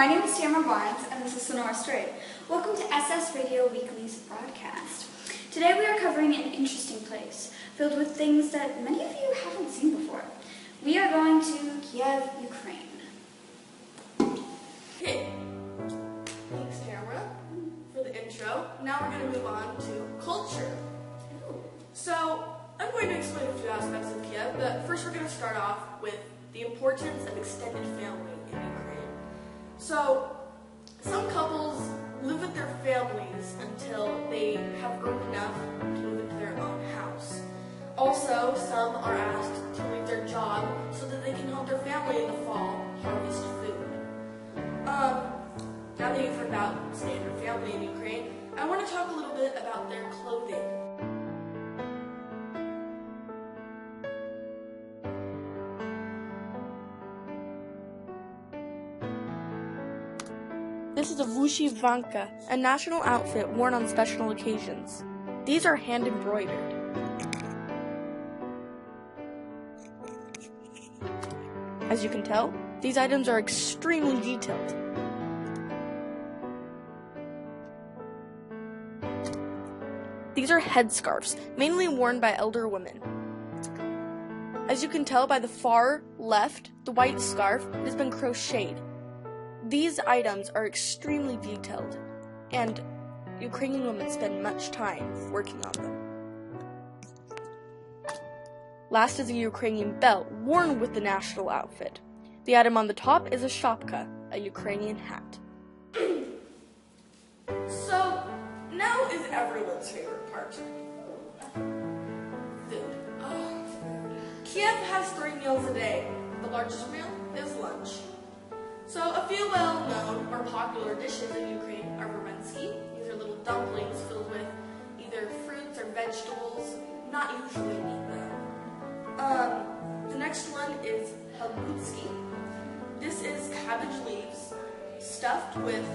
My name is Tamara Barnes, and this is Sonora Strait. Welcome to SS Radio Weekly's broadcast. Today we are covering an interesting place, filled with things that many of you haven't seen before. We are going to Kiev, Ukraine. Okay, thanks Tamara for the intro. Now we're going to move on to culture. So, I'm going to explain a few aspects of Kiev, but first we're going to start off with the importance of extended family in Ukraine. So, some couples live with their families until they have earned enough to move into their own house. Also, some are asked to leave their job so that they can help their family in the fall harvest food. Now that you've heard about standard family in Ukraine, I want to talk a little bit about their clothing. This is a vyshyvanka, a national outfit worn on special occasions. These are hand embroidered. As you can tell, these items are extremely detailed. These are headscarves, mainly worn by elder women. As you can tell by the far left, the white scarf has been crocheted. These items are extremely detailed, and Ukrainian women spend much time working on them. Last is a Ukrainian belt worn with the national outfit. The item on the top is a shapka, a Ukrainian hat. So, now is everyone's favorite part. Food. Oh, Kiev has 3 meals a day. The largest meal is lunch. So a few well-known or popular dishes in Ukraine are verensky. These are little dumplings filled with either fruits or vegetables, not usually meat though. The next one is halbutsky. This is cabbage leaves stuffed with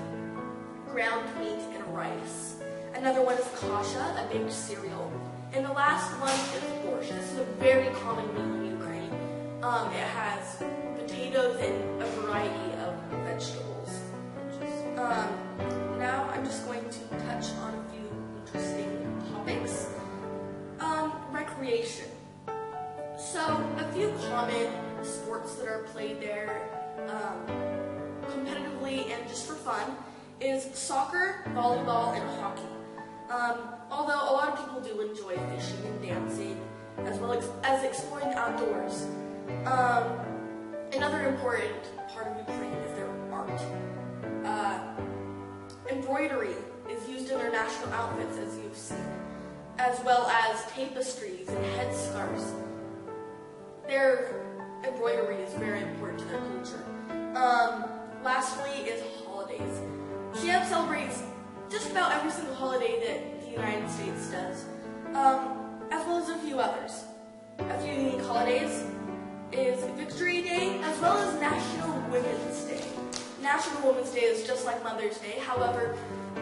ground meat and rice. Another one is kasha, a baked cereal. And the last one is borscht. This is a very common meal in Ukraine. It has potatoes and a variety of vegetables. Now I'm just going to touch on a few interesting topics. Recreation. So a few common sports that are played there competitively and just for fun is soccer, volleyball, and hockey. Although a lot of people do enjoy fishing and dancing as well as exploring the outdoors. Another important part of Ukraine is their art. Embroidery is used in their national outfits, as you've seen, as well as tapestries and headscarves. Their embroidery is very important to their culture. Lastly is holidays. Kiev celebrates just about every single holiday that the United States does, as well as a few others. A few unique holidays is Victory Day, as well as National Women's Day. National Women's Day is just like Mother's Day, however,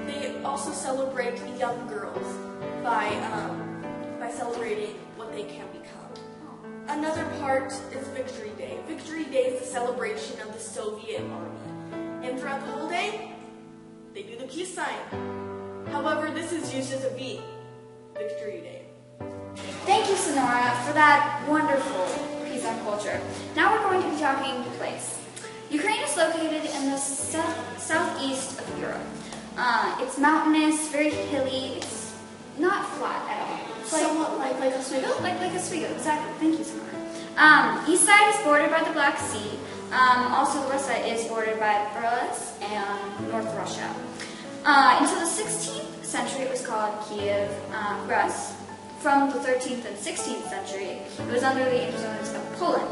they also celebrate young girls by celebrating what they can become. Another part is Victory Day. Victory Day is the celebration of the Soviet Army. And throughout the whole day, they do the peace sign. However, this is used as a V. Victory Day. Thank you, Sonora, for that wonderful piece on culture. Now we're going to be talking place. Ukraine is located in the southeast of Europe. It's mountainous, very hilly. It's not flat at all. It's somewhat like Oswego? Like Oswego, exactly. Thank you, Sonora. East side is bordered by the Black Sea. Also, the west side is bordered by Belarus and North Russia. Until the 16th century, it was called Kiev, Rus. From the 13th and 16th century, it was under the influence of Poland.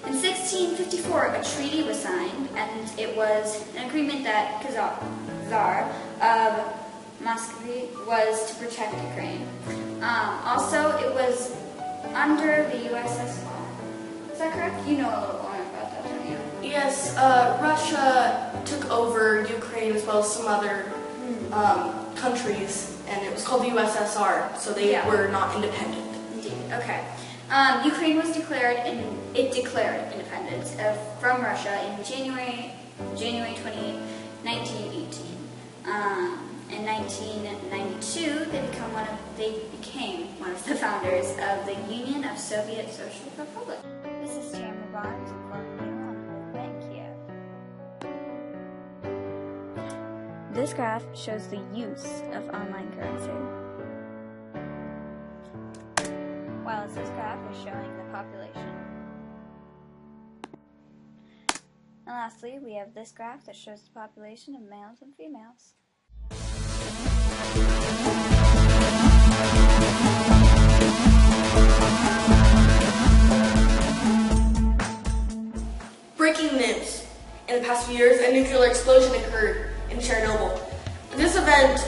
In 1654, a treaty was signed, and it was an agreement that Tsar of Muscovy was to protect Ukraine. Also, it was under the USSR. Is that correct? You know a little more about that, don't you? Yes, Russia took over Ukraine as well as some other countries, and it was called the USSR, so they were not independent. Indeed. Okay. Ukraine was declared independence from Russia in January January 28, 1918. In 1992, they became one of the founders of the Union of Soviet Social Republics. This is Tamara Barnes informing you on the movement in Kiev. This graph shows the use of online currency, while this graph is showing the population. And lastly, we have this graph that shows the population of males and females. Breaking news. In the past few years, a nuclear explosion occurred in Chernobyl. This event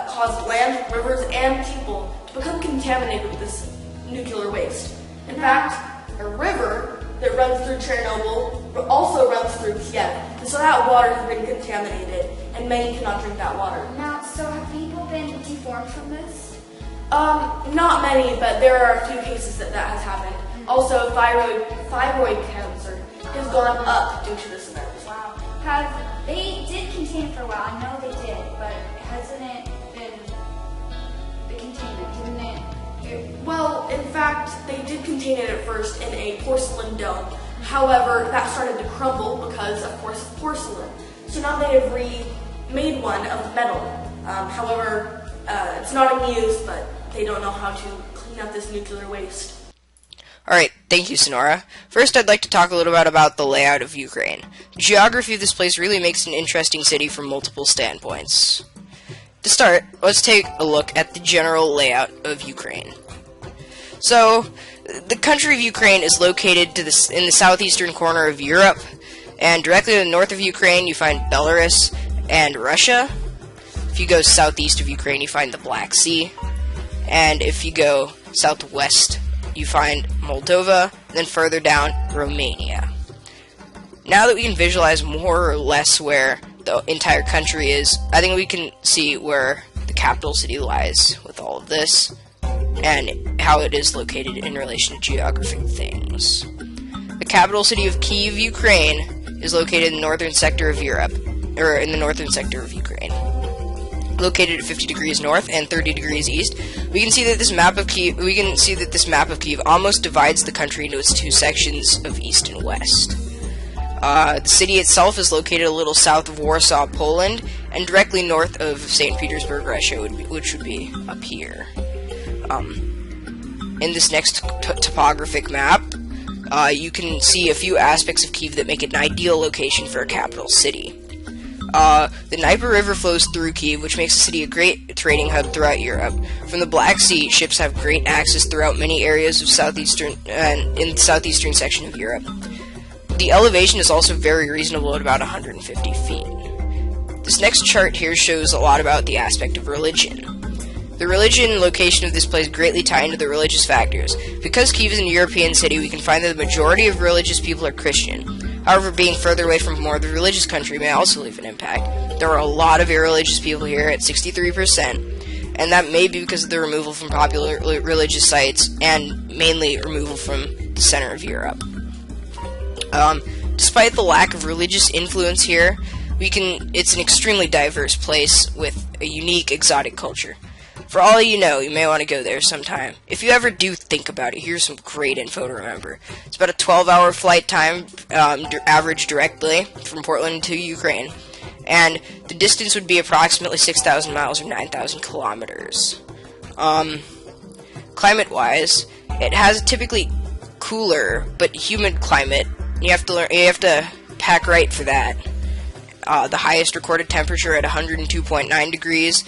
caused land, rivers, and people to become contaminated with this nuclear waste. In fact, a river that runs through Chernobyl also runs through Kiev. And so that water has been contaminated, and many cannot drink that water. Now, so have people been deformed from this? Not many, but there are a few cases that has happened. Also, thyroid cancer has gone up due to this event. Wow. They did contain it for a while. I know they did, but hasn't it been the containment? Well, in fact, they did contain it at first in a porcelain dome. However, that started to crumble because, of course, of porcelain. So now they have remade one of metal. However, it's not in use, but they don't know how to clean up this nuclear waste. Alright, thank you, Sonora. First, I'd like to talk a little bit about the layout of Ukraine. The geography of this place really makes an interesting city from multiple standpoints. To start, let's take a look at the general layout of Ukraine. So, the country of Ukraine is located in the southeastern corner of Europe, and directly to the north of Ukraine you find Belarus and Russia. If you go southeast of Ukraine you find the Black Sea, and if you go southwest you find Moldova, and then further down, Romania. Now that we can visualize more or less where the entire country is, I think we can see where the capital city lies with all of this, and how it is located in relation to geographic things. The capital city of Kiev, Ukraine, is located in the northern sector of Europe, or in the northern sector of Ukraine. Located at 50 degrees north and 30 degrees east, we can see that this map of Kiev almost divides the country into its two sections of east and west. The city itself is located a little south of Warsaw, Poland, and directly north of St. Petersburg, Russia, which would be up here. In this next topographic map, you can see a few aspects of Kiev that make it an ideal location for a capital city. The Dnieper River flows through Kiev, which makes the city a great trading hub throughout Europe. From the Black Sea, ships have great access throughout many areas of in the southeastern section of Europe. The elevation is also very reasonable at about 150 feet. This next chart here shows a lot about the aspect of religion. The religion and location of this place greatly tie into the religious factors. Because Kiev is a European city, we can find that the majority of religious people are Christian. However, being further away from more of the religious country may also leave an impact. There are a lot of irreligious people here at 63%, and that may be because of the removal from popular religious sites, and mainly removal from the center of Europe. Despite the lack of religious influence here, it's an extremely diverse place with a unique, exotic culture. For all you know, you may want to go there sometime. If you ever do think about it, here's some great info to remember. It's about a 12-hour flight time, average directly, from Portland to Ukraine. And the distance would be approximately 6,000 miles or 9,000 kilometers. Climate-wise, it has a typically cooler but humid climate. You have to pack right for that. The highest recorded temperature at 102.9 degrees.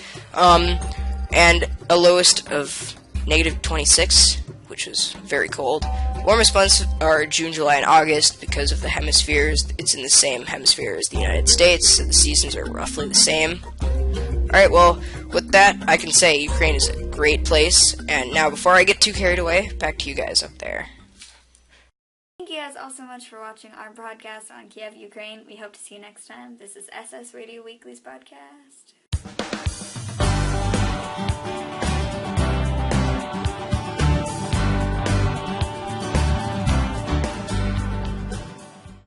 And a lowest of negative 26, which is very cold. Warmest months are June, July, and August because of the hemispheres. It's in the same hemisphere as the United States, so the seasons are roughly the same. Alright, well, with that, I can say Ukraine is a great place. And now, before I get too carried away, back to you guys up there. Thank you guys all so much for watching our broadcast on Kiev, Ukraine. We hope to see you next time. This is SS Radio Weekly's broadcast.